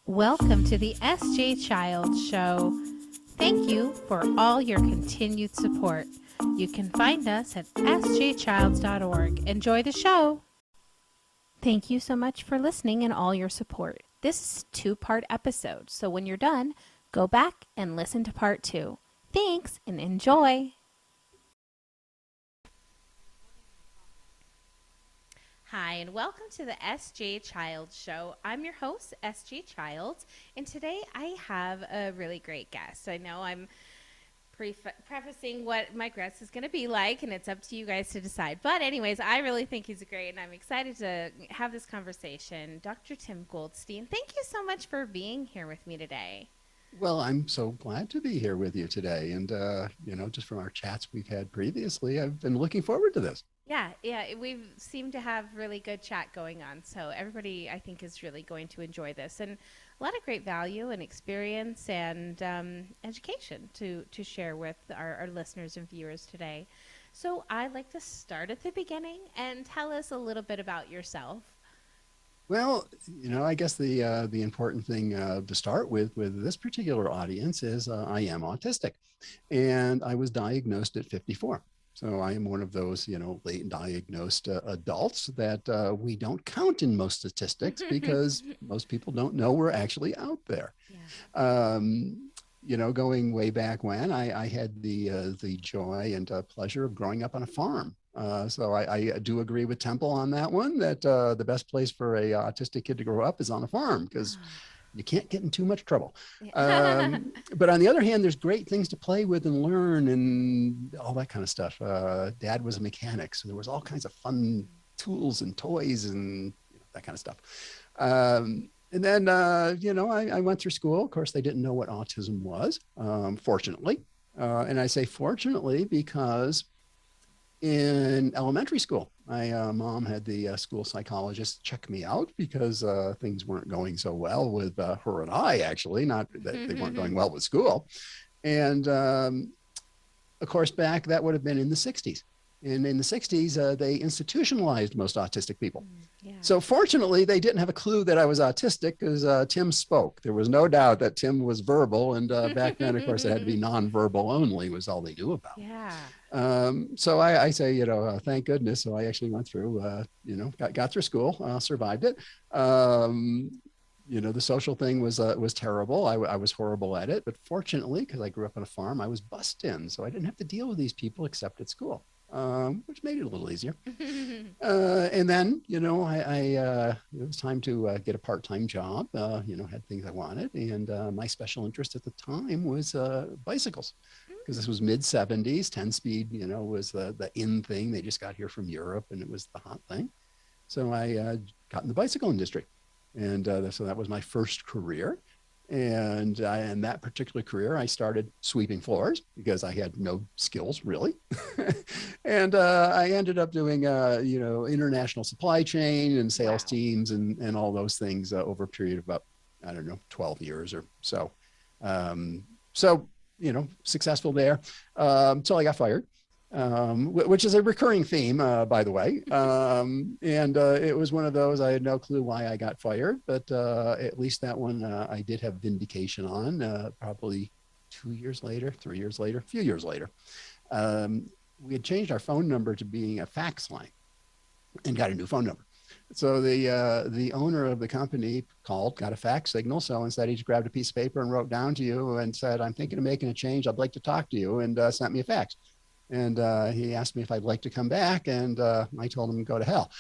Welcome to the SJ Child Show. Thank you for all your continued support. You can find us at sjchilds.org. Enjoy the show. Thank you so much for listening and all your support. This is a two-part episode, so when you're done, go back and listen to part 2. Thanks and enjoy. Hi, and welcome to the SJ Child Show. I'm your host, SJ Child, and today I have a really great guest. I know I'm prefacing what my guest is going to be like, and it's up to you guys to decide. But anyways, I really think he's great, and I'm excited to have this conversation. Dr. Tim Goldstein, thank you so much for being here with me today. Well, I'm so glad to be here with you today. And, just from our chats we've had previously, I've been looking forward to this. Yeah, we seem to have really good chat going on. So everybody, I think, is really going to enjoy this. And a lot of great value and experience and education to share with our listeners and viewers today. So I'd like to start at the beginning and tell us a little bit about yourself. Well, I guess the important thing to start with this particular audience is I am autistic, and I was diagnosed at 54. So I am one of those, late diagnosed adults that we don't count in most statistics because most people don't know we're actually out there. Yeah. Going way back when, I had the joy and pleasure of growing up on a farm. So I do agree with Temple on that one, that the best place for a autistic kid to grow up is on a farm because you can't get in too much trouble. But on the other hand, there's great things to play with and learn and all that kind of stuff. Dad was a mechanic, so there was all kinds of fun tools and toys and that kind of stuff. And then, I went through school. Of course, they didn't know what autism was, fortunately. And I say fortunately because in elementary school, my mom had the school psychologist check me out because things weren't going so well with her and I, actually, not that they weren't going well with school. And of course, that would have been in the 60s. And in the 60s, they institutionalized most autistic people. Yeah. So fortunately, they didn't have a clue that I was autistic because Tim spoke. There was no doubt that Tim was verbal. And back then, of course, it had to be nonverbal only was all they knew about. Yeah. So I say, thank goodness. So I actually went through, got through school, survived it. The social thing was terrible. I was horrible at it. But fortunately, because I grew up on a farm, I was bussed in. So I didn't have to deal with these people except at school. Which made it a little easier. And then, it was time to get a part-time job, had things I wanted. And my special interest at the time was bicycles, because this was mid-70s. 10-speed, was the in thing. They just got here from Europe, and it was the hot thing. So I got in the bicycle industry. And so that was my first career. And in that particular career, I started sweeping floors because I had no skills really. And I ended up doing, international supply chain and sales teams and all those things over a period of about, 12 years or so. Successful there until I got fired. Which is a recurring theme, by the way. It was one of those, I had no clue why I got fired, but at least that one I did have vindication on, probably 2 years later, 3 years later, a few years later. We had changed our phone number to being a fax line and got a new phone number. So the owner of the company called, got a fax signal. So instead, he just grabbed a piece of paper and wrote down to you and said, "I'm thinking of making a change. I'd like to talk to you," and sent me a fax. And he asked me if I'd like to come back, and I told him to go to hell.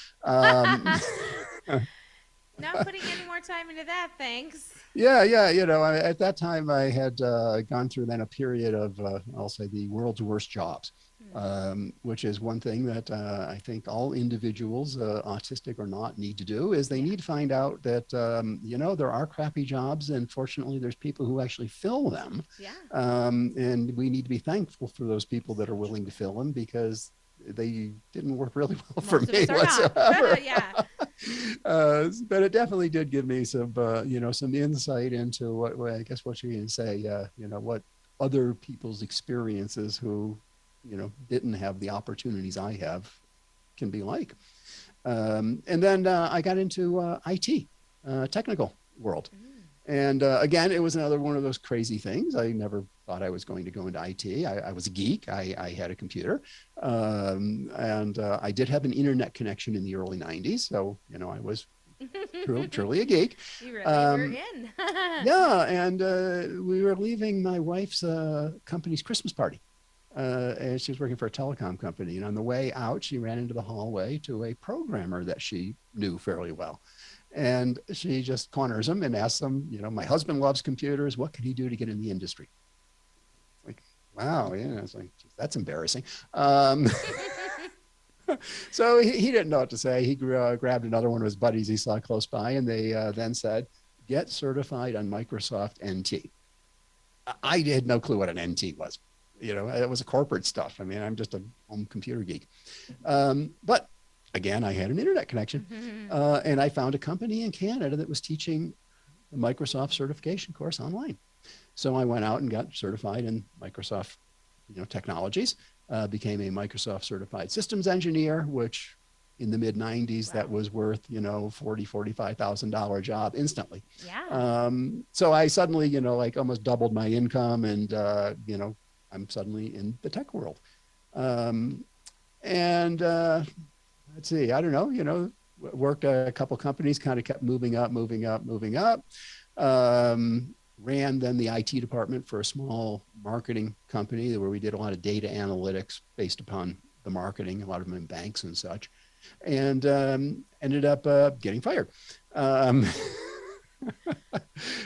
Not putting any more time into that, thanks. Yeah. At that time, I had gone through then a period of, I'll say, the world's worst jobs, which is one thing that I think all individuals, autistic or not, need to do, is they need to find out that, there are crappy jobs, and fortunately, there's people who actually fill them. Yeah. And we need to be thankful for those people that are willing to fill them, because they didn't work really well for me whatsoever. Yeah. But it definitely did give me some, some insight into what you can say, what other people's experiences who, didn't have the opportunities I have can be like. And then I got into IT, technical world. And again, it was another one of those crazy things. I never thought I was going to go into IT. I was a geek. I had a computer. And I did have an internet connection in the early 90s. So, I was truly a geek. You really were in. Yeah. And we were leaving my wife's company's Christmas party. And she was working for a telecom company. And on the way out, she ran into the hallway to a programmer that she knew fairly well. And she just corners him and asks him, my husband loves computers. What can he do to get in the industry? Like, wow. Yeah. It's like, that's embarrassing. So he didn't know what to say. He grabbed another one of his buddies he saw close by, and they then said, get certified on Microsoft NT. I had no clue what an NT was. It was a corporate stuff. I mean, I'm just a home computer geek. But again, I had an internet connection, and I found a company in Canada that was teaching the Microsoft certification course online. So I went out and got certified in Microsoft, technologies, became a Microsoft certified systems engineer, which in the mid 90s, that was worth, $45,000 job instantly. Yeah. So I suddenly, almost doubled my income, and, I'm suddenly in the tech world. And let's see, I don't know, worked a couple companies, kind of kept moving up. Ran then the IT department for a small marketing company where we did a lot of data analytics based upon the marketing, a lot of them in banks and such, and ended up getting fired.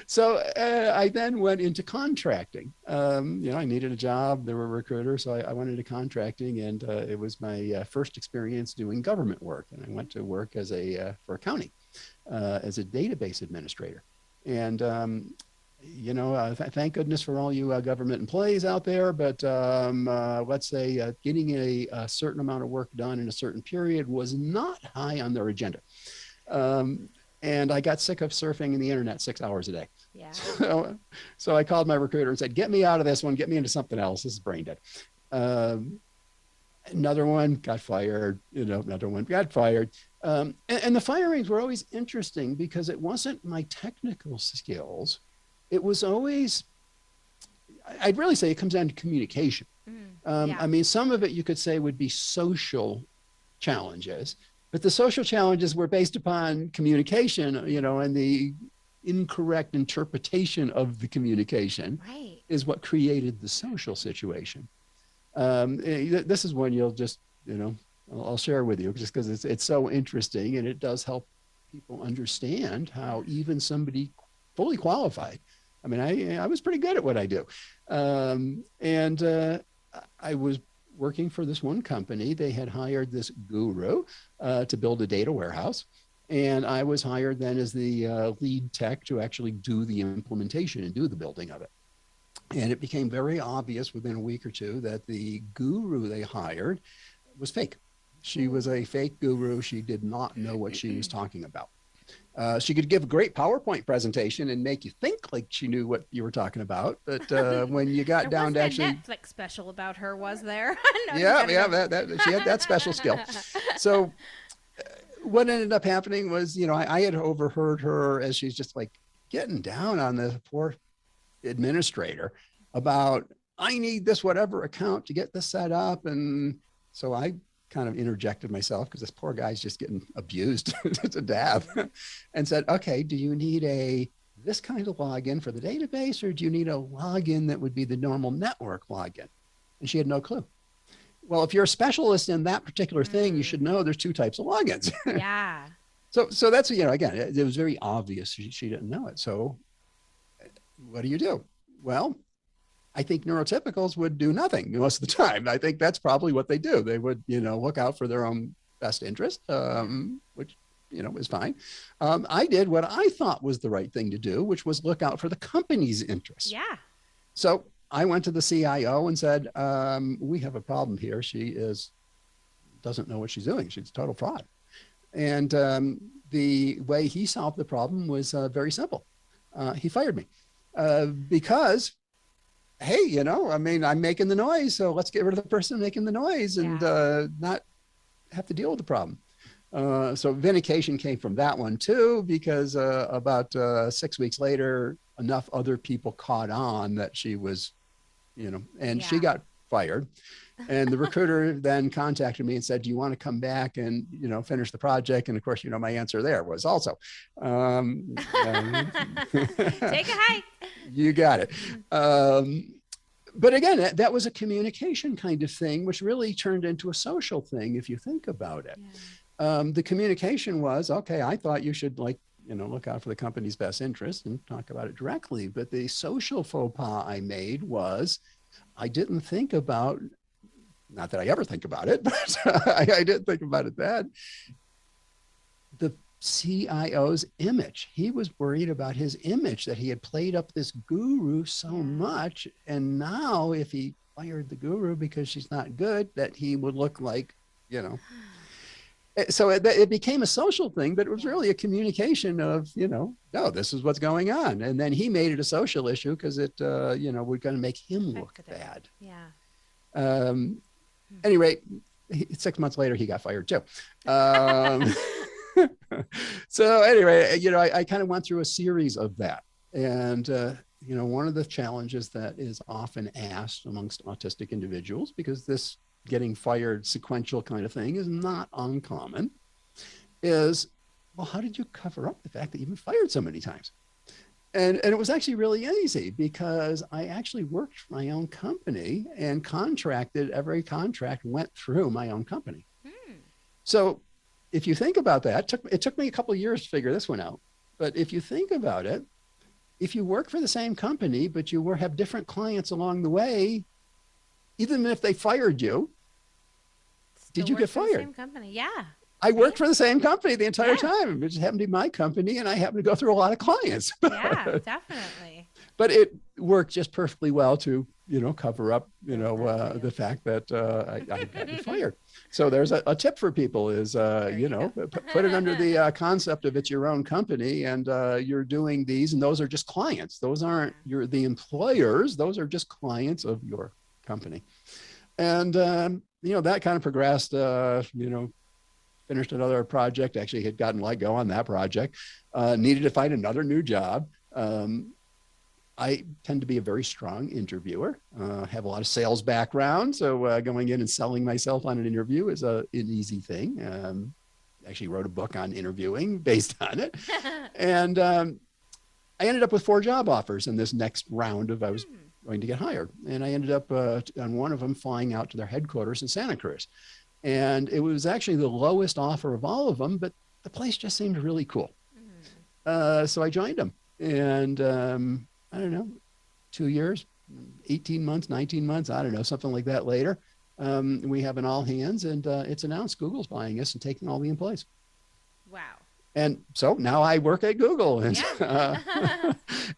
So I then went into contracting. I needed a job. There were recruiters, so I went into contracting, and it was my first experience doing government work. And I went to work for a county as a database administrator. And thank goodness for all you government employees out there. But let's say getting a certain amount of work done in a certain period was not high on their agenda. And I got sick of surfing in the internet 6 hours a day. Yeah. So I called my recruiter and said, get me out of this one, get me into something else. This is brain dead. Another one got fired, another one got fired. And the firings were always interesting because it wasn't my technical skills. It was always, I'd really say it comes down to communication. Yeah. I mean, some of it you could say would be social challenges. But the social challenges were based upon communication, and the incorrect interpretation of the communication is what created the social situation. This is one you'll just, I'll share with you just because it's so interesting, and it does help people understand how even somebody fully qualified. I mean, I was pretty good at what I do. And I was working for this one company. They had hired this guru to build a data warehouse. And I was hired then as the lead tech to actually do the implementation and do the building of it. And it became very obvious within a week or two that the guru they hired was fake. She was a fake guru. She did not know what she was talking about. She could give a great PowerPoint presentation and make you think like she knew what you were talking about. But when you got down to actually... Netflix special about her, was there? No, that she had that special skill. So what ended up happening was, I had overheard her as she's just like getting down on the poor administrator about, I need this whatever account to get this set up. And so I kind of interjected myself because this poor guy's just getting abused to death, and said, okay, do you need this kind of login for the database, or do you need a login that would be the normal network login? And she had no clue. Well, if you're a specialist in that particular thing, you should know there's two types of logins. Yeah. So that's, again, it was very obvious she didn't know it. So what do? Well, I think neurotypicals would do nothing most of the time. I think that's probably what they do. They would, look out for their own best interest, which, is fine. I did what I thought was the right thing to do, which was look out for the company's interests. Yeah. So I went to the CIO and said, we have a problem here. She doesn't know what she's doing. She's a total fraud. And the way he solved the problem was very simple. He fired me because, hey, I'm making the noise, so let's get rid of the person making the noise and not have to deal with the problem. So vindication came from that one too, because about 6 weeks later, enough other people caught on that she was, and she Yeah. got fired. And the recruiter then contacted me and said, "Do you want to come back and finish the project?" And of course, my answer there was also, Take a hike. "You got it." But again, that was a communication kind of thing, which really turned into a social thing if you think about it. The communication was, okay, I thought you should look out for the company's best interest and talk about it directly. But the social faux pas I made was I didn't think about, not that I ever think about it, but I didn't think about it then, the CIO's image. He was worried about his image, that he had played up this guru so much. And now if he fired the guru because she's not good, that he would look like, so it became a social thing, but it was really a communication of, no, this is what's going on. And then he made it a social issue because it, we're going to make him look bad. Yeah. Anyway, 6 months later, he got fired too. So anyway, I kind of went through a series of that. And, one of the challenges that is often asked amongst autistic individuals, because this getting fired sequential kind of thing is not uncommon, is, well, how did you cover up the fact that you've been fired so many times? And it was actually really easy, because I actually worked for my own company and every contract went through my own company. So if you think about that, it took me a couple of years to figure this one out. But if you think about it, if you work for the same company, but you have different clients along the way, even if they fired you, did you get fired? Same company. Yeah. I worked for the same company the entire time. It just happened to be my company, and I happened to go through a lot of clients. Yeah, definitely. But it worked just perfectly well to, cover up, the fact that I got fired. So there's a tip for people is, put it under the concept of it's your own company, and you're doing these, and those are just clients. Those aren't the employers. Those are just clients of your company. And, that kind of progressed, finished another project, actually had gotten let go on that project, needed to find another new job. I tend to be a very strong interviewer, have a lot of sales background. So going in and selling myself on an interview is an easy thing. Actually wrote a book on interviewing based on it. And I ended up with 4 job offers in this next round of I was going to get hired. And I ended up on one of them flying out to their headquarters in Santa Cruz. And it was actually the lowest offer of all of them, but the place just seemed really cool. So I joined them. And I don't know, 2 years, 18 months, 19 months, I don't know, something like that later. We have an all hands, and it's announced Google's buying us and taking all the employees. Wow. And so now I work at Google, and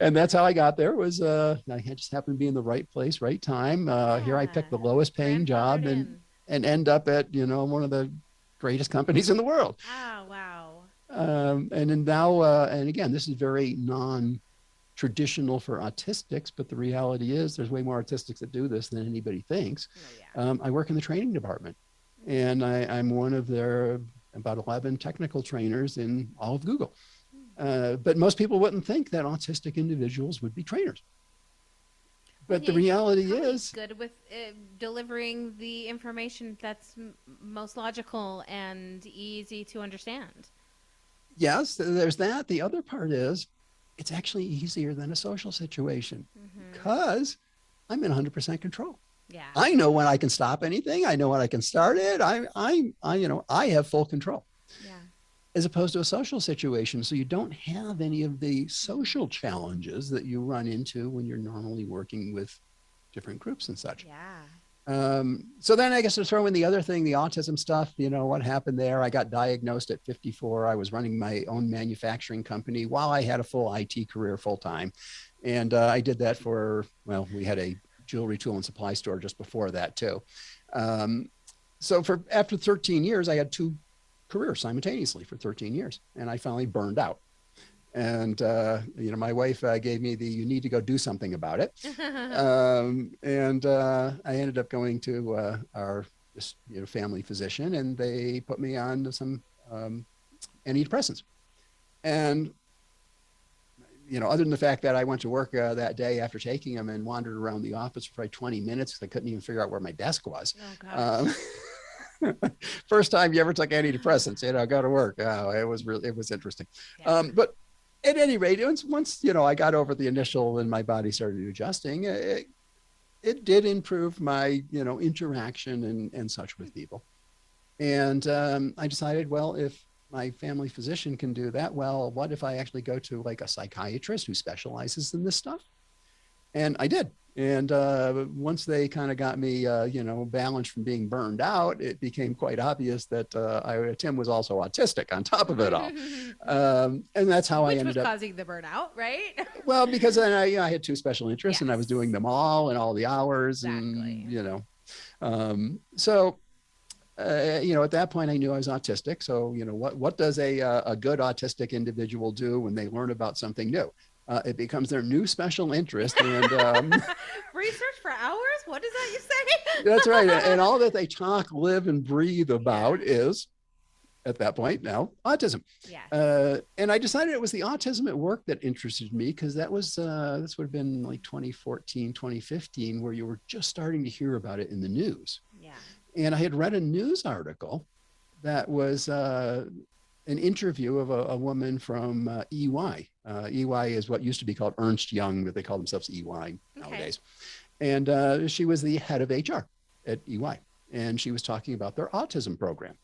and that's how I got there. Was I just happened to be in the right place, right time. Here I picked the lowest paying job and end up at one of the greatest companies in the world. Oh, wow. And then now, and again, this is very non-traditional for autistics, but the reality is there's way more autistics that do this than anybody thinks. I work in the training department, and I'm one of their about 11 technical trainers in all of Google. But most people wouldn't think that autistic individuals would be trainers. But the reality is good with delivering the information that's most logical and easy to understand. Yes, there's that. The other part is it's actually easier than a social situation because I'm in 100% control. Yeah. I know when I can stop anything. I know when I can start it. I have full control. Yeah. As opposed to a social situation. So you don't have any of the social challenges that you run into when you're normally working with different groups and such. Yeah. So then I guess to throw in the other thing, the autism stuff, what happened there? I got diagnosed at 54. I was running my own manufacturing company while I had a full IT career full time. And I did that we had a jewelry tool and supply store just before that too. So after 13 years, I had 2 careers simultaneously for 13 years. And I finally burned out. And, my wife gave me you need to go do something about it. And I ended up going to our family physician, and they put me on some antidepressants. And, other than the fact that I went to work that day after taking them and wandered around the office for probably 20 minutes because I couldn't even figure out where my desk was. Oh gosh. First time you ever took antidepressants, go to work. Oh, it was interesting. Yeah. But at any rate, once I got over the initial and my body started adjusting, it did improve my, interaction and such with people. And I decided, well, if my family physician can do that, well, what if I actually go to like a psychiatrist who specializes in this stuff? And I did. And once they kind of got me, balanced from being burned out, it became quite obvious that Tim was also autistic on top of it all. And that's how Which I ended was up causing the burnout, right? well, because then I had two special interests and I was Yes. doing them all and all the hours Exactly. and, so at that point I knew I was autistic. So, what does a good autistic individual do when they learn about something new? It becomes their new special interest. And Research for hours? What is that you say? that's right. And all that they talk, live, and breathe about Yeah. is, at that point now, autism. Yes. And I decided it was the autism at work that interested me because this would have been like 2014, 2015, where you were just starting to hear about it in the news. Yeah. And I had read a news article that was an interview of a woman from EY. EY is what used to be called Ernst Young, but they call themselves EY nowadays. And she was the head of HR at EY. And she was talking about their autism program.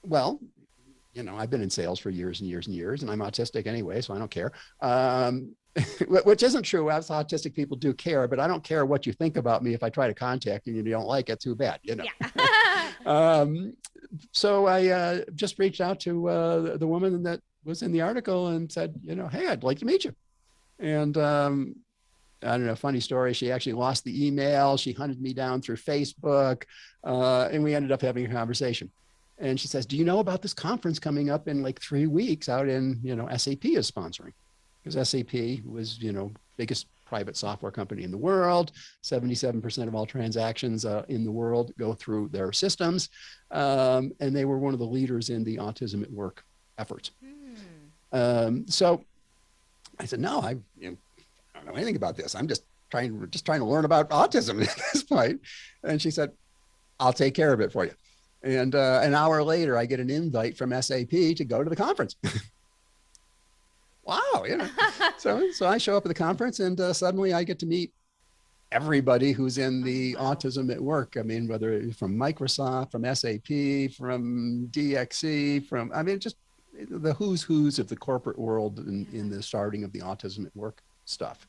Well, I've been in sales for years and years and years, and I'm autistic anyway, so I don't care. Which isn't true. As autistic people do care, but I don't care what you think about me if I try to contact you and you don't like it, too bad, Yeah. So I just reached out to the woman that was in the article and said, hey, I'd like to meet you. And I don't know, funny story. She actually lost the email. She hunted me down through Facebook, and we ended up having a conversation. And she says, do you know about this conference coming up in like 3 weeks out in, SAP is sponsoring? Because SAP was, biggest private software company in the world. 77% of all transactions in the world go through their systems. And they were one of the leaders in the autism at work efforts. So I said, no, I don't know anything about this. I'm just trying to learn about autism at this point. And she said, I'll take care of it for you. And an hour later, I get an invite from SAP to go to the conference. Wow, So I show up at the conference, and suddenly I get to meet everybody who's in the autism at work. I mean, whether it's from Microsoft, from SAP, from DXC, just the who's of the corporate world in the starting of the autism at work stuff.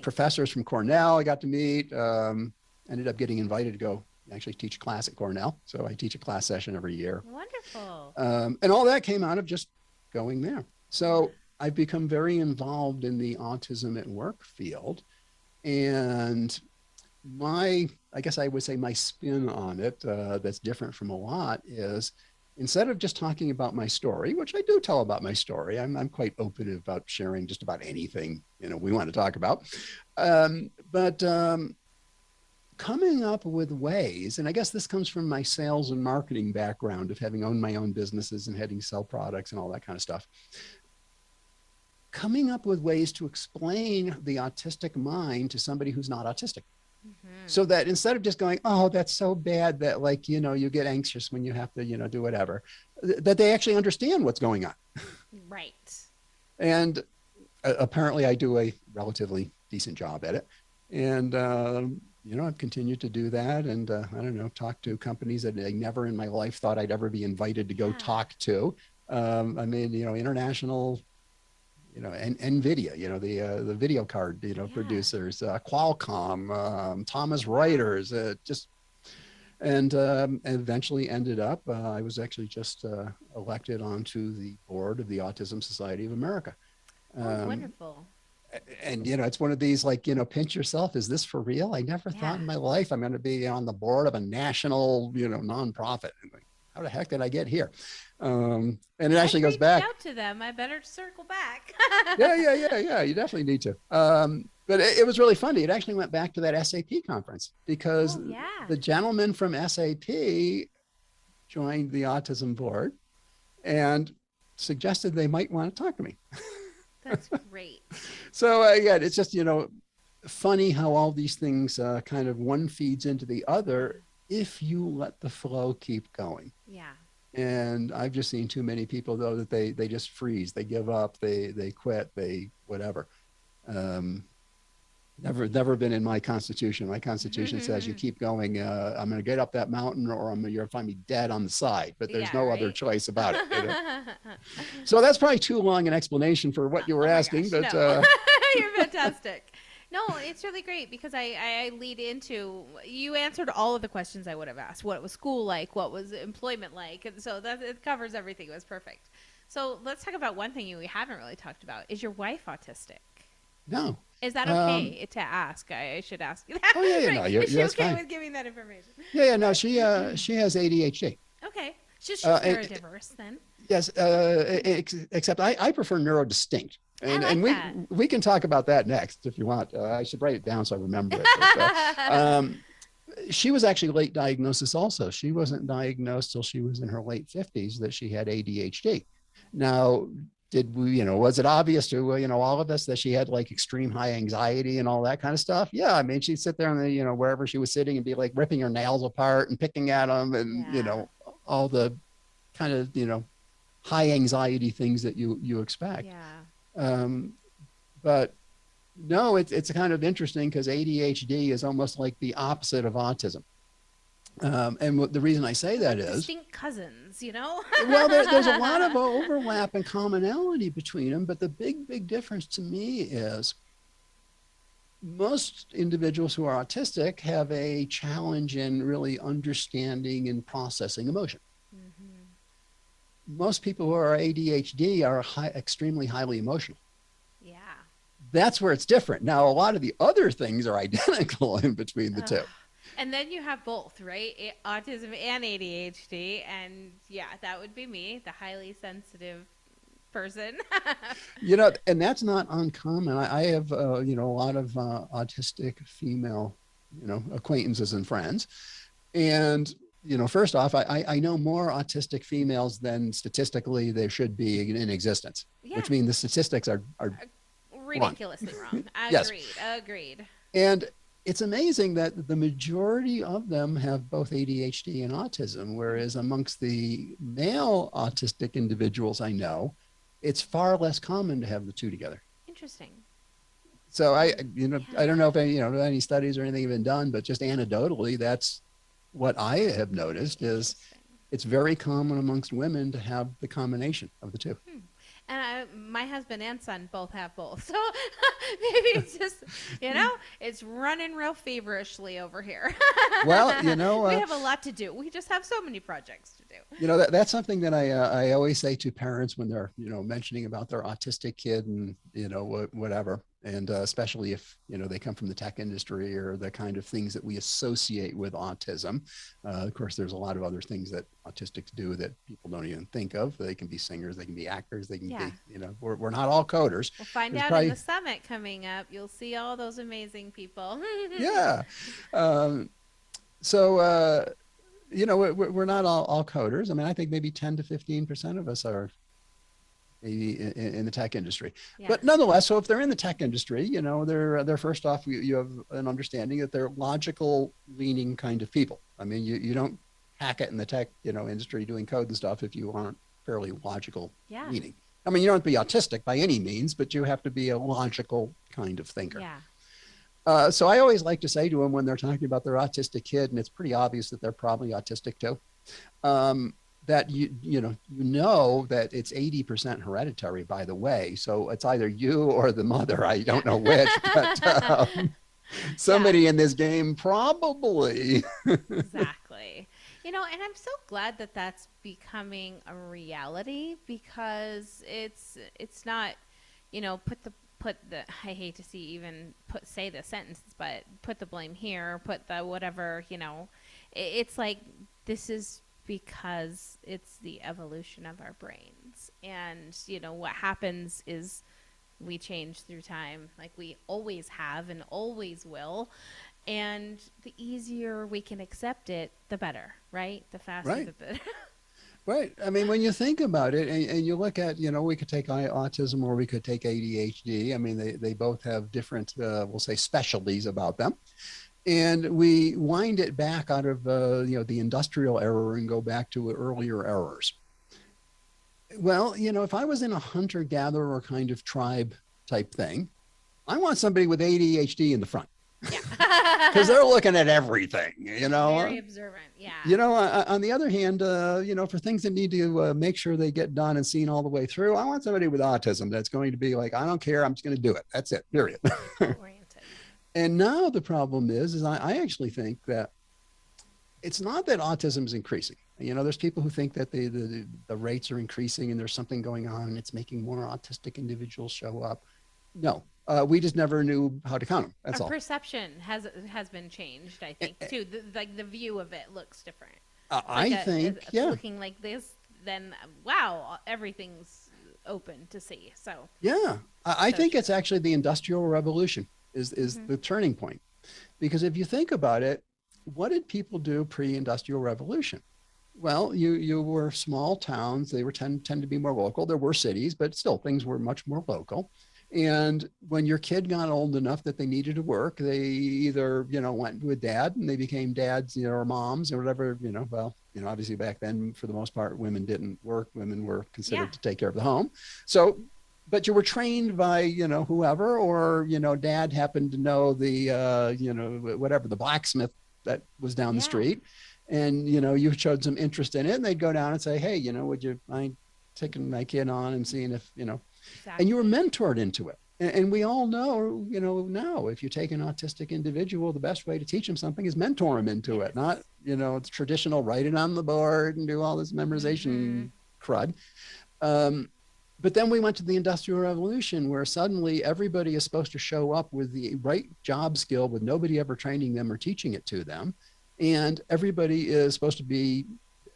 Professors from Cornell I got to meet. Ended up getting invited to go actually teach a class at Cornell. So I teach a class session every year. Wonderful. And all that came out of just going there. So I've become very involved in the autism at work field. And I guess I would say my spin on it that's different from a lot is instead of just talking about my story, which I do tell about my story, I'm quite open about sharing just about anything, we want to talk about. But coming up with ways, and I guess this comes from my sales and marketing background of having owned my own businesses and having sell products and all that kind of stuff. Coming up with ways to explain the autistic mind to somebody who's not autistic. So that instead of just going, oh, that's so bad that you get anxious when you have to, do whatever, that they actually understand what's going on. Right. And apparently I do a relatively decent job at it. And, I've continued to do that and, talk to companies that I never in my life thought I'd ever be invited to go talk to. International, NVIDIA, the video card, producers, Qualcomm, Thomas Reuters, and eventually ended up, I was actually just elected onto the board of the Autism Society of America. Wonderful. And, it's one of these pinch yourself. Is this for real? I never thought in my life I'm going to be on the board of a national, nonprofit. How the heck did I get here? And it actually goes back. Out to them. I better circle back. Yeah. You definitely need to. But it was really funny. It actually went back to that SAP conference because the gentleman from SAP joined the autism board. and suggested they might want to talk to me. That's great. So yeah, it's just, funny how all these things kind of one feeds into the Yeah. other if you let the flow keep going. Yeah. And I've just seen too many people though that they just freeze, they give up, they quit, they whatever. Um, never been in my constitution. My constitution says you keep going. I'm going to get up that mountain, or you're going to find me dead on the side. But there's Yeah, no other right? choice about it. So that's probably too long an explanation for what you were Oh my asking. gosh, But no. You're fantastic. No, it's really great because I lead into, you answered all of the questions I would have asked. What was school like? What was employment like? And so that it covers everything. It was perfect. So let's talk about one thing we haven't really talked about. Is your wife autistic? no. Is that Um, okay to ask? I should ask you oh yeah, that. yeah, Right. no, Is she that's okay fine. with giving that information? Yeah, yeah, no, Right. she has ADHD. Okay. She's And, neurodiverse then. yes, except I prefer neurodistinct. I And like we that. we can talk about that next if you want. I should write it down so I remember it. But, she was actually late diagnosis also. She wasn't diagnosed till she was in her late 50s that she had ADHD. Now, did we, was it obvious to, all of us that she had like extreme high anxiety and all that kind of stuff? Yeah. I mean, she'd sit there and, wherever she was sitting and be like ripping her nails apart and picking at them and, Yeah. all the kind of, high anxiety things that you expect. Yeah. Um, but no, it's kind of interesting because ADHD is almost like the opposite of autism. And the reason I say They're that like is, distinct cousins, you know? well, there's a lot of overlap and commonality between them, but the big difference to me is most individuals who are autistic have a challenge in really understanding and processing emotion. Hmm. Most people who are ADHD are extremely highly emotional. Yeah. That's where it's different. Now, a lot of the other things are identical in between the Ugh. two. And then you have both, right? Autism and ADHD. And yeah, that would be me, the highly sensitive person. And that's not uncommon. I have, a lot of autistic female, acquaintances and friends. And, first off, I know more autistic females than statistically there should be in existence, Yeah. which means the statistics are wrong. Ridiculously wrong. Yes. Agreed. Agreed. And it's amazing that the majority of them have both ADHD and autism, whereas amongst the male autistic individuals I know, it's far less common to have the two together. Interesting. So I Yeah. don't know if any studies or anything have been done, but just anecdotally, that's what I have noticed is Interesting. it's very common amongst women to have the combination of the two. Hmm. And my husband and son both have both. So maybe it's just, it's running real feverishly over here. Well, We have a lot to do. We just have so many projects to do. that's something that I always say to parents when they're mentioning about their autistic kid and whatever, and especially if they come from the tech industry or the kind of things that we associate with autism. Of course, there's a lot of other things that autistics do that people don't even think of. They can be singers, they can be actors, they can Yeah. be we're not all coders. We'll find There's out in probably the summit coming up. You'll see all those amazing people. yeah. Um, so we're not all coders. I mean, I think maybe 10 to 15% of us are maybe in the tech industry. Yeah. But nonetheless, so if they're in the tech industry, they're first off, you have an understanding that they're logical leaning kind of people. I mean, you don't hack it in the tech industry doing code and stuff if you aren't fairly logical Yeah. leaning. I mean, you don't have to be autistic by any means, but you have to be a logical kind of thinker. Yeah. So I always like to say to them when they're talking about their autistic kid, and it's pretty obvious that they're probably autistic too, that you know that it's 80% hereditary, by the way. So it's either you or the mother. I Yeah. don't know which, but Yeah. somebody in this game probably. Exactly. And I'm so glad that that's becoming a reality because it's not, put the I hate to see even say the sentence, but put the blame here, put the whatever, it's like this is because it's the evolution of our brains. And, what happens is we change through time like we always have and always will. And the easier we can accept it, the better, right? The faster, Right. the better. Right. I mean, when you think about it and you look at, we could take autism or we could take ADHD. I mean, they both have different, we'll say, specialties about them. And we wind it back out of, the industrial era and go back to earlier errors. Well, if I was in a hunter gatherer kind of tribe type thing, I want somebody with ADHD in the front because Yeah. they're looking at everything. Very observant. Yeah. On the other hand, for things that need to make sure they get done and seen all the way through, I want somebody with autism that's going to be like, I don't care, I'm just going to do it. That's it, period. Goal oriented. And now the problem is I actually think that it's not that autism is increasing. There's people who think that the rates are increasing and there's something going on and it's making more autistic individuals show up. No, we just never knew how to count them. That's Our all. perception has been changed, I think, too. The view of it looks different. I think, yeah. Looking like this, then wow, everything's open to see. So Yeah, I so think true. it's actually the Industrial Revolution is the turning point. Because if you think about it, what did people do pre-industrial revolution? Well, you were small towns. They were tend to be more local. There were cities, but still things were much more local. And when your kid got old enough that they needed to work, they either, went with dad and they became dads, or moms or whatever, well, obviously back then, for the most part, women didn't work. Women were considered to take care of the home. So, but you were trained by, whoever, or, dad happened to know the, whatever, the blacksmith that was down the Yeah. street. And, you showed some interest in it and they'd go down and say, hey, would you mind taking my kid on and seeing if, Exactly. and you were mentored into it. And we all know, now if you take an autistic individual, the best way to teach them something is mentor them into it, not, it's traditional, write it on the board and do all this memorization crud. But then we went to the Industrial Revolution where suddenly everybody is supposed to show up with the right job skill with nobody ever training them or teaching it to them. And everybody is supposed to be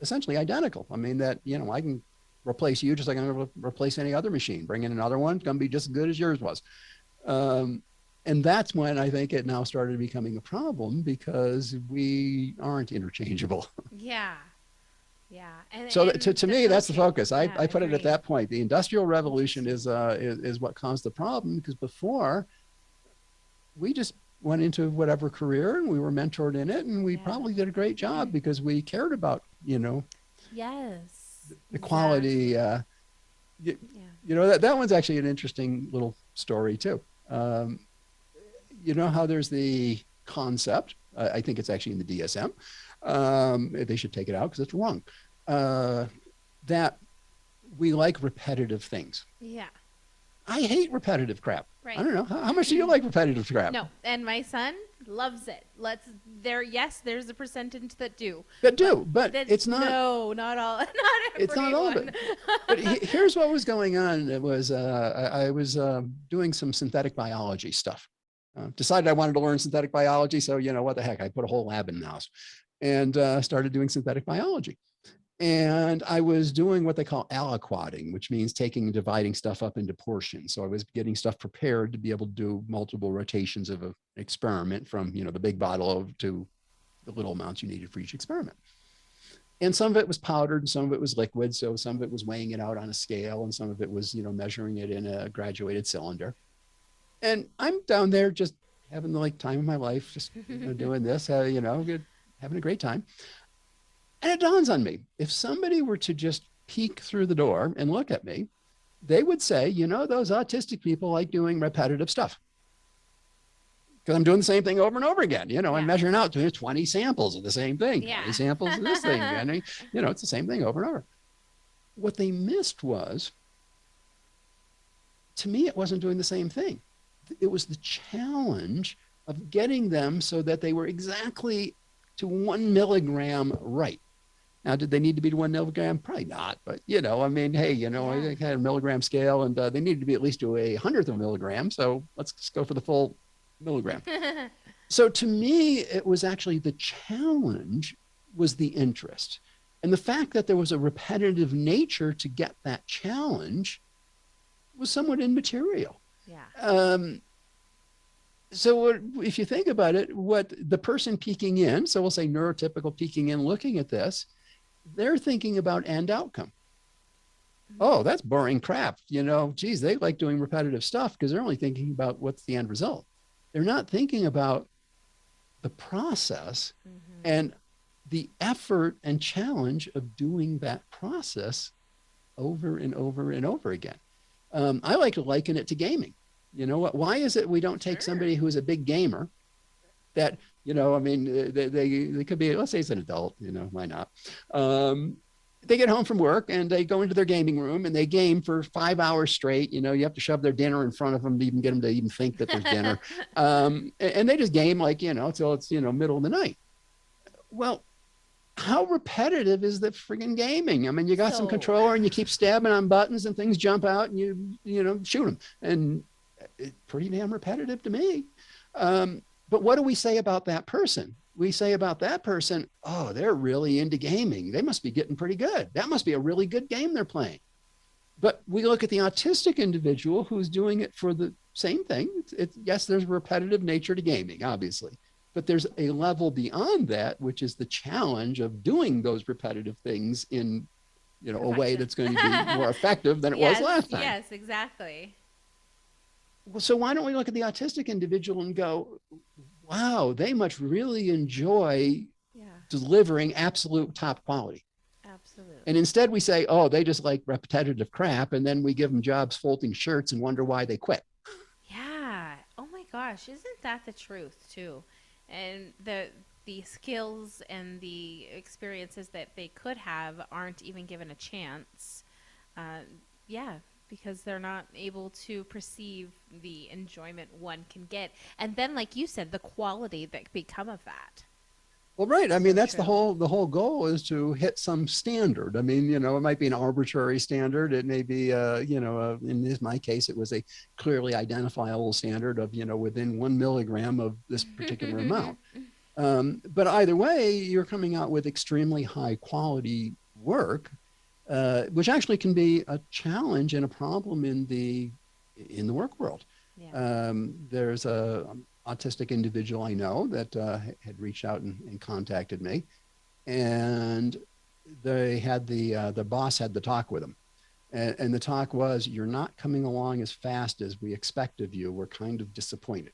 essentially identical. I mean, that, I can replace you just like I'm going to replace any other machine. Bring in another one, it's going to be just as good as yours was. And that's when I think it now started becoming a problem because we aren't interchangeable. Yeah. Yeah. And, So and to me, that's the focus. I put it at agree. that point. The Industrial Revolution is what caused the problem because before we just went into whatever career and we were mentored in it and we probably did a great job because we cared about, Yes. the quality. That one's actually an interesting little story too. How there's the concept, I think it's actually in the DSM. They should take it out because it's wrong. That we like repetitive things. Yeah. I hate repetitive crap. Right. I don't know. How much do you like repetitive crap? No, and my son loves it. There's a percentage that do. But it's not. No, not all. Not It's not all of it. But here's what was going on. It was I was doing some synthetic biology stuff. Decided I wanted to learn synthetic biology, so what the heck? I put a whole lab in the house and started doing synthetic biology. And I was doing what they call aliquoting, which means taking and dividing stuff up into portions. So I was getting stuff prepared to be able to do multiple rotations of an experiment from, the big bottle to the little amounts you needed for each experiment. And some of it was powdered and some of it was liquid. So some of it was weighing it out on a scale and some of it was, measuring it in a graduated cylinder. And I'm down there just having the time of my life, just doing this, having a great time. And it dawns on me, if somebody were to just peek through the door and look at me, they would say, those autistic people like doing repetitive stuff. Because I'm doing the same thing over and over again. I'm measuring out 20 samples of the same thing, 20 samples of this thing. And, it's the same thing over and over. What they missed was, to me, it wasn't doing the same thing. It was the challenge of getting them so that they were exactly to 1 milligram right. Now, did they need to be to 1 milligram? Probably not. But, I had a milligram scale and they needed to be at least to 1/100th of a milligram. So let's just go for the full milligram. So to me, it was actually the challenge was the interest. And the fact that there was a repetitive nature to get that challenge was somewhat immaterial. Yeah. So if you think about it, what the person peeking in, so we'll say neurotypical peeking in, looking at this, they're thinking about end outcome. Mm. Oh, that's boring crap. Geez, they like doing repetitive stuff because they're only thinking about what's the end result. They're not thinking about the process Mm-hmm. and the effort and challenge of doing that process over and over and over again. I like to liken it to gaming. You know what? Why is it we don't take Sure. somebody who is a big gamer that, I mean, they could be, let's say it's an adult, why not? Um, they get home from work and they go into their gaming room and they game for 5 hours straight. You have to shove their dinner in front of them to even get them to even think that there's dinner. And they just game like, till it's, middle of the night. Well, how repetitive is the friggin' gaming? I mean, you got some So, controller and you keep stabbing on buttons and things jump out and you shoot them. And it's pretty damn repetitive to me. But what do we say about that person? We say about that person, oh, they're really into gaming. They must be getting pretty good. That must be a really good game they're playing. But we look at the autistic individual who's doing it for the same thing. Yes, there's a repetitive nature to gaming, obviously, but there's a level beyond that, which is the challenge of doing those repetitive things in, a way perfection. that's going to be more effective than it was Yes, last time. yes, exactly. Well, so why don't we look at the autistic individual and go, wow, they must really enjoy Yeah, delivering absolute top quality. And absolutely. instead we say, oh, they just like repetitive crap. And then we give them jobs folding shirts and wonder why they quit. Yeah. Oh my gosh, isn't that the truth too? And the skills and the experiences that they could have aren't even given a chance. Uh, yeah, because they're not able to perceive the enjoyment one can get, and then, like you said, the quality that become of that. Well, right. I mean, So that's the true. whole goal is to hit some standard. I mean, it might be an arbitrary standard. It may be, in my case, it was a clearly identifiable standard of, within 1 milligram of this particular amount. But either way, you're coming out with extremely high quality work, which actually can be a challenge and a problem in the work world. Yeah. There's a autistic individual I know that had reached out and contacted me, and the boss had the talk with him, and the talk was, "You're not coming along as fast as we expect of you. We're kind of disappointed."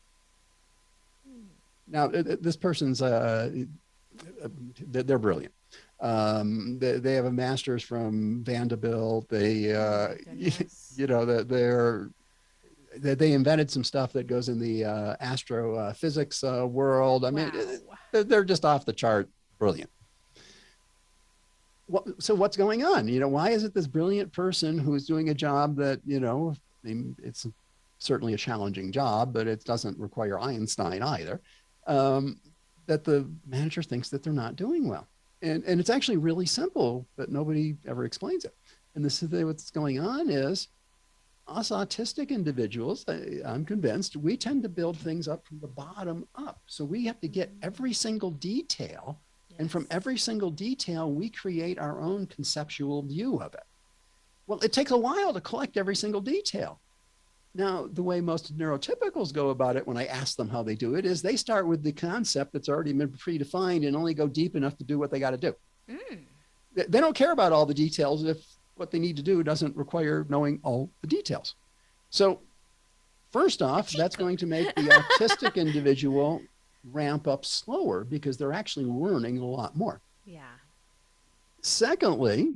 Mm. Now, this person's they're brilliant. They have a master's from Vanderbilt. They, Oh my goodness. they invented some stuff that goes in the astrophysics world. I mean, Wow. they're just off the chart brilliant. So what's going on? Why is it this brilliant person who's doing a job that, I mean, it's certainly a challenging job, but it doesn't require Einstein either, um, that the manager thinks that they're not doing well. And it's actually really simple, but nobody ever explains it. And this is what's going on is us autistic individuals, I'm convinced, we tend to build things up from the bottom up. So we have to get Mm. every single detail. And from Yes. every single detail, we create our own conceptual view of it. Well, it takes a while to collect every single detail. Now, the way most neurotypicals go about it when I ask them how they do it is they start with the concept that's already been predefined and only go deep enough to do what they got to do. Mm. They don't care about all the details if what they need to do doesn't require knowing all the details. So, first A off, cheat that's code. going to make the autistic individual ramp up slower because they're actually learning a lot more. Yeah. Secondly,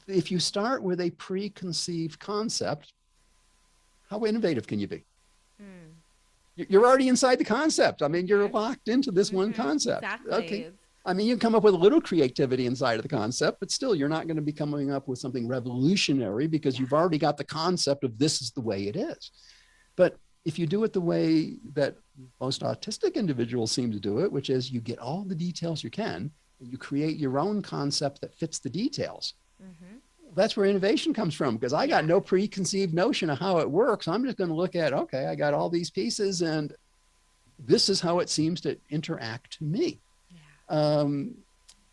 if you start with a preconceived concept, how innovative can you be? Mm. You're already inside the concept. I mean, you're Mhm. locked into this one Mhm. concept. Exactly. Okay. I mean, you can come up with a little creativity inside of the concept, but still, you're not going to be coming up with something revolutionary because Yeah. you've already got the concept of this is the way it is. But if you do it the way that most autistic individuals seem to do it, which is you get all the details you can and you create your own concept that fits the details, Mhm. that's where innovation comes from because I got Yeah. no preconceived notion of how it works. I'm just going to look at, okay, I got all these pieces and this is how it seems to interact to me. Yeah. Um,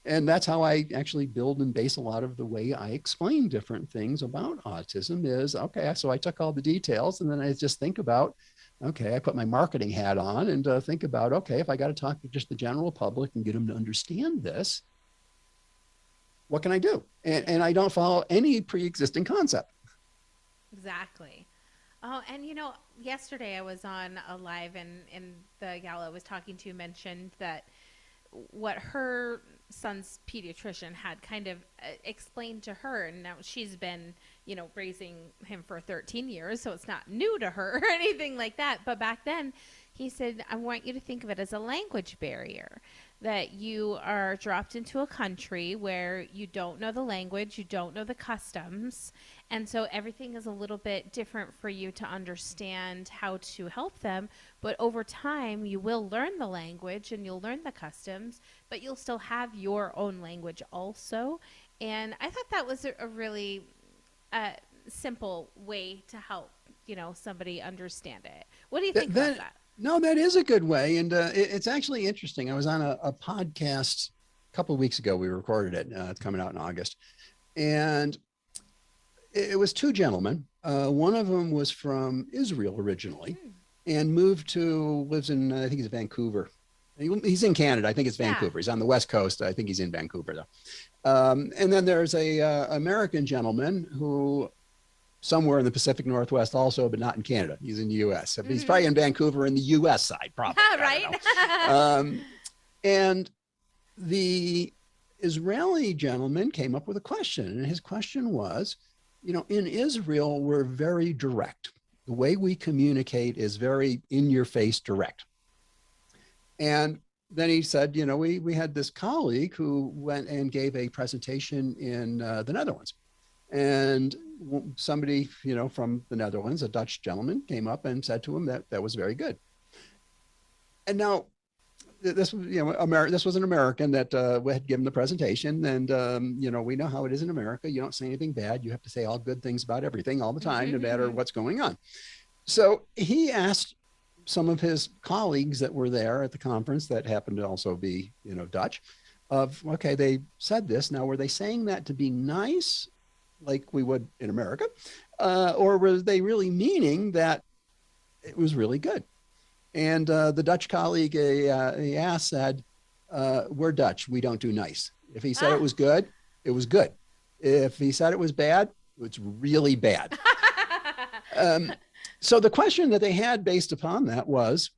and that's how I actually build and base a lot of the way I explain different things about autism is, okay, so I took all the details and then I just think about, okay, I put my marketing hat on and think about, okay, if I got to talk to just the general public and get them to understand this, what can I do? And I don't follow any pre-existing concept. Exactly. Oh, and yesterday I was on a live, and the gal I was talking to mentioned that what her son's pediatrician had kind of explained to her, and now she's been raising him for 13 years, so it's not new to her or anything like that. But back then he said, I want you to think of it as a language barrier, that you are dropped into a country where you don't know the language, you don't know the customs, and so everything is a little bit different for you to understand how to help them. But over time, you will learn the language and you'll learn the customs, but you'll still have your own language also. And I thought that was a really simple way to help, somebody understand it. What do you think about that? No, that is a good way. And it's actually interesting. I was on a podcast a couple of weeks ago. We recorded it. It's coming out in August. And it was two gentlemen. One of them was from Israel originally and lives in, I think he's Vancouver. He's in Canada. I think it's Vancouver. He's on the West Coast. I think he's in Vancouver though. And then there's a American gentleman who somewhere in the Pacific Northwest also, but not in Canada. He's in the US. So he's probably in Vancouver in the US side, probably. Right. And the Israeli gentleman came up with a question. And his question was, in Israel, we're very direct. The way we communicate is very in your face direct. And then he said, we had this colleague who went and gave a presentation in the Netherlands. And somebody, from the Netherlands, a Dutch gentleman, came up and said to him that was very good. And now this was, this was an American that had given the presentation. And, we know how it is in America. You don't say anything bad. You have to say all good things about everything all the time, no matter what's going on. So he asked some of his colleagues that were there at the conference that happened to also be, Dutch, okay, they said this. Now, were they saying that to be nice, like we would in America, or were they really meaning that it was really good? And the Dutch colleague he asked said, we're Dutch, we don't do nice. If he said it was good, it was good. If he said it was bad, it's really bad. So the question that they had based upon that was,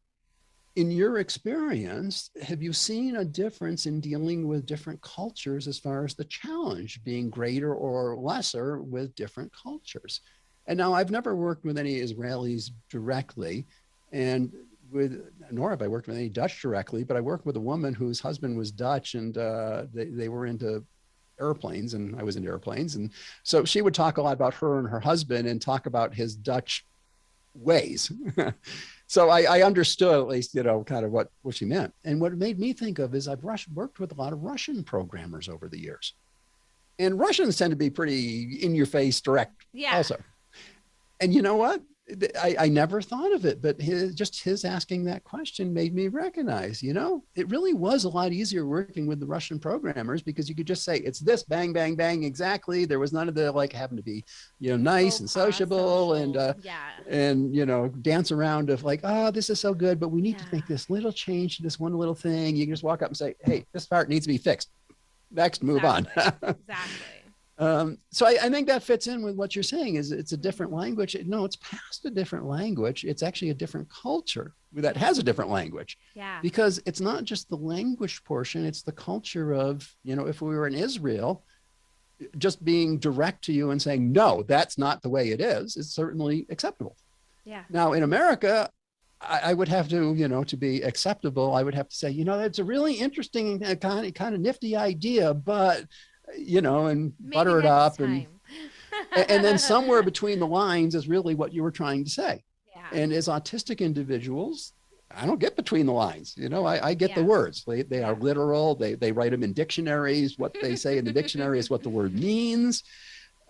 in your experience, have you seen a difference in dealing with different cultures as far as the challenge being greater or lesser with different cultures? And now I've never worked with any Israelis directly, nor have I worked with any Dutch directly, but I worked with a woman whose husband was Dutch, and they were into airplanes, and I was into airplanes. And so she would talk a lot about her and her husband and talk about his Dutch ways. So I understood at least, kind of what she meant. And what it made me think of is I've worked with a lot of Russian programmers over the years. And Russians tend to be pretty in your face direct also. And you know what? I never thought of it, but his asking that question made me recognize, it really was a lot easier working with the Russian programmers, because you could just say, it's this, bang, bang, bang, exactly. There was none of the having to be, nice and sociable and dance around of this is so good, but we need to make this little change to this one little thing. You can just walk up and say, hey, this part needs to be fixed. Next, move on. Exactly. So I think that fits in with what you're saying is it's a different language. No, it's past a different language. It's actually a different culture that has a different language. Yeah. Because it's not just the language portion, it's the culture of, if we were in Israel, just being direct to you and saying, no, that's not the way it is certainly acceptable. Yeah. Now in America, I would have to, to be acceptable, I would have to say, it's a really interesting kind of nifty idea, but and maybe butter it up and then somewhere between the lines is really what you were trying to say. Yeah. And as autistic individuals, I don't get between the lines. I get the words. They are literal. They write them in dictionaries. What they say in the dictionary is what the word means.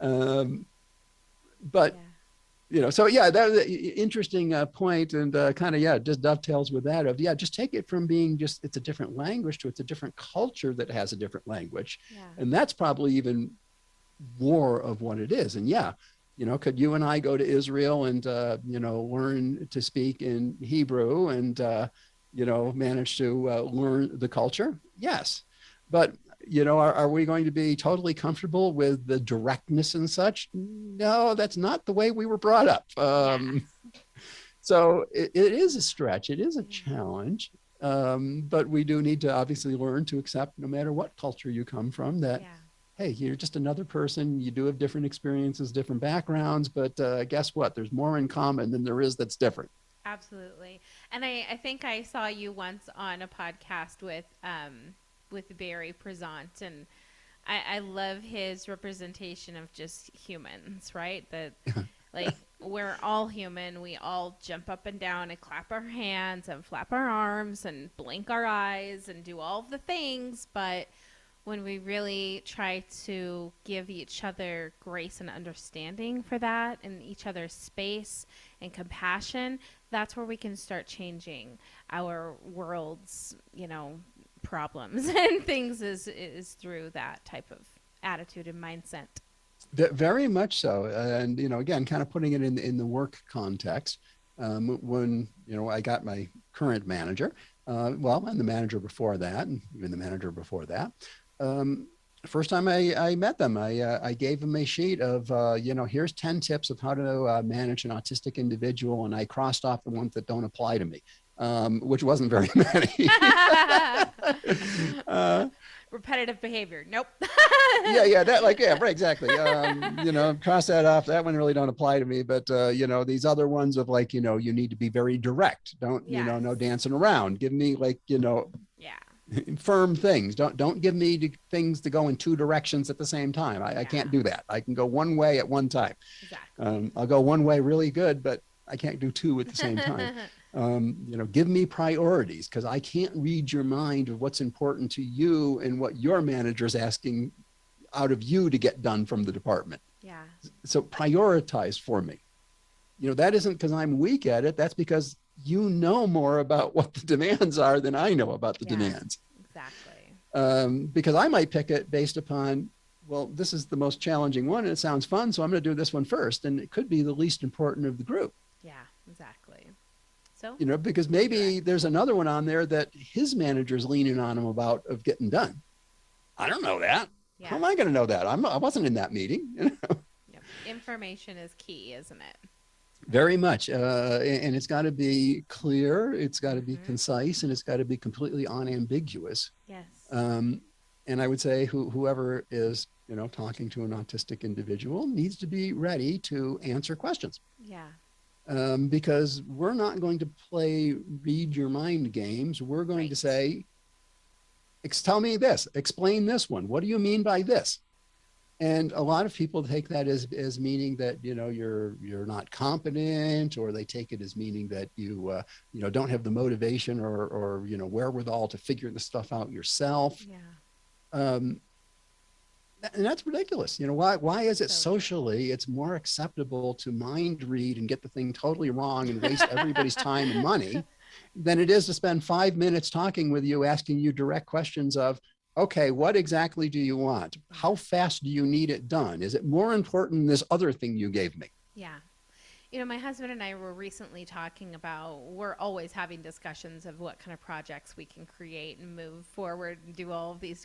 But so that was an interesting point, and just dovetails with that of just take it from being it's a different language to it's a different culture that has a different language, and that's probably even more of what it is. And could you and I go to Israel and learn to speak in Hebrew and manage to learn the culture? Yes, but Are we going to be totally comfortable with the directness and such? No, that's not the way we were brought up. Yeah. So it is a stretch. It is a Yeah. challenge. But we do need to obviously learn to accept, no matter what culture you come from, that, Yeah. hey, you're just another person. You do have different experiences, different backgrounds, but guess what? There's more in common than there is that's different. Absolutely. And I think I saw you once on a podcast with Barry Prezant, and I love his representation of just humans, right? That like we're all human. We all jump up and down and clap our hands and flap our arms and blink our eyes and do all of the things, but when we really try to give each other grace and understanding for that and each other's space and compassion, that's where we can start changing our world's, problems and things is through that type of attitude and mindset. Very much so. And, again, kind of putting it in the work context, when, I got my current manager, and the manager before that, and even the manager before that, first time I met them, I gave them a sheet of, here's 10 tips of how to manage an autistic individual. And I crossed off the ones that don't apply to me, which wasn't very many. uh, Repetitive behavior. Nope. yeah, right, exactly. Cross that off. That one really don't apply to me. But these other ones of like, you need to be very direct. Don't, Yes. no dancing around. Give me like, Yeah. firm things. Don't give me things to go in two directions at the same time. I can't do that. I can go one way at one time. Exactly. I'll go one way really good, but I can't do two at the same time. Give me priorities, because I can't read your mind of what's important to you and what your manager's asking out of you to get done from the department. Yeah. So prioritize for me. That isn't because I'm weak at it. That's because you know more about what the demands are than I know about the demands. Exactly. Because I might pick it based upon, well, this is the most challenging one and it sounds fun, so I'm going to do this one first. And it could be the least important of the group. Yeah, exactly. So, because maybe there's another one on there that his manager's leaning on him about of getting done. I don't know that. yeah. How am I going to know that? I wasn't in that meeting. Yep. Information is key, isn't it? Very much. And it's got to be clear. It's got to be Mhm. concise, and it's got to be completely unambiguous. Yes. And I would say whoever is, talking to an autistic individual needs to be ready to answer questions. Yeah. Because we're not going to play read your mind games. We're going to say, tell me this, explain this one. What do you mean by this? And a lot of people take that as meaning that, you're not competent, or they take it as meaning that you don't have the motivation or wherewithal to figure this stuff out yourself. Yeah. And that's ridiculous. Why is it So socially, it's more acceptable to mind read and get the thing totally wrong and waste everybody's time and money than it is to spend 5 minutes talking with you, asking you direct questions of, okay, what exactly do you want? How fast do you need it done? Is it more important than this other thing you gave me? Yeah. My husband and I were recently talking about, we're always having discussions of what kind of projects we can create and move forward and do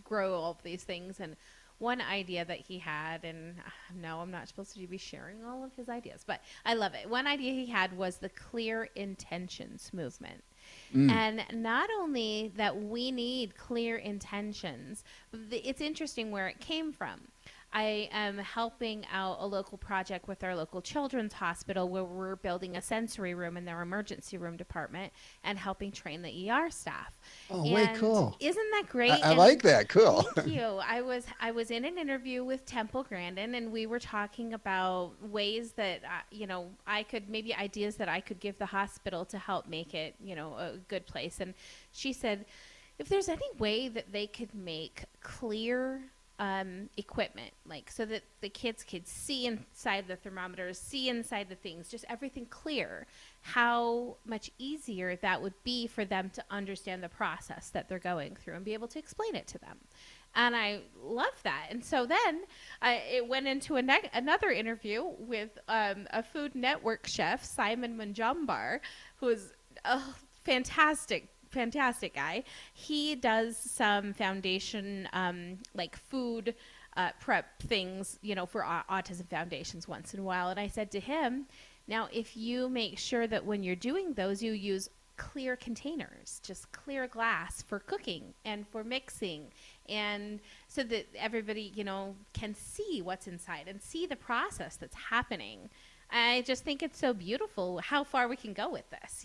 grow all of these things. And one idea that he had, and no, I'm not supposed to be sharing all of his ideas, but I love it. One idea he had was the clear intentions movement. And not only that we need clear intentions, it's interesting where it came from. I am helping out a local project with our local children's hospital where we're building a sensory room in their emergency room department and helping train the ER staff. Oh, way cool. Isn't that great? I like that. Cool. Thank you. I was in an interview with Temple Grandin, and we were talking about ways that, I could, maybe ideas that I could give the hospital to help make it, a good place. And she said, if there's any way that they could make clear equipment, like so that the kids could see inside the thermometers, see inside the things, just everything clear, how much easier that would be for them to understand the process that they're going through and be able to explain it to them. And I love that. And so then it went into another interview with a Food Network chef, Simon Manjumbar, who is a fantastic fantastic guy. He does some foundation, like food prep things, for autism foundations once in a while. And I said to him, now, if you make sure that when you're doing those, you use clear containers, just clear glass for cooking and for mixing, and so that everybody, can see what's inside and see the process that's happening. I just think it's so beautiful how far we can go with this.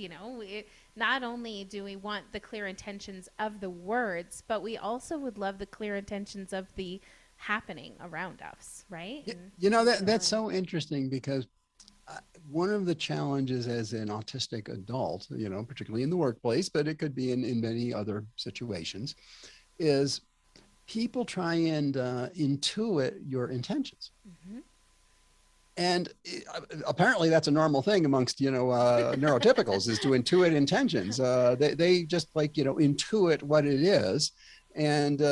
Not only do we want the clear intentions of the words, but we also would love the clear intentions of the happening around us, right? That's so interesting because one of the challenges as an autistic adult, particularly in the workplace, but it could be in many other situations, is people try and intuit your intentions. Mm-hmm. And apparently that's a normal thing amongst, neurotypicals is to intuit intentions. They just intuit what it is. And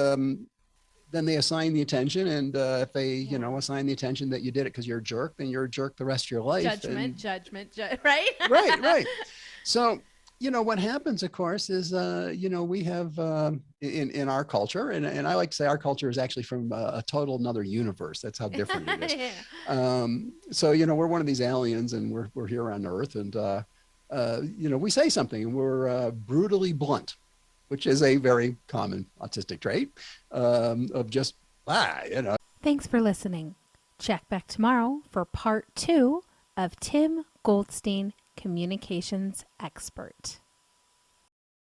then they assign the attention. And if they, assign the attention that you did it because you're a jerk, then you're a jerk the rest of your life. Judgment, right? Right. So, what happens, of course, is, we have in our culture, and I like to say our culture is actually from a total another universe. That's how different it is. Yeah. So, we're one of these aliens and we're here on Earth and, we say something and we're brutally blunt, which is a very common autistic trait of just, Thanks for listening. Check back tomorrow for part 2 of Tim Goldstein, Communications Expert.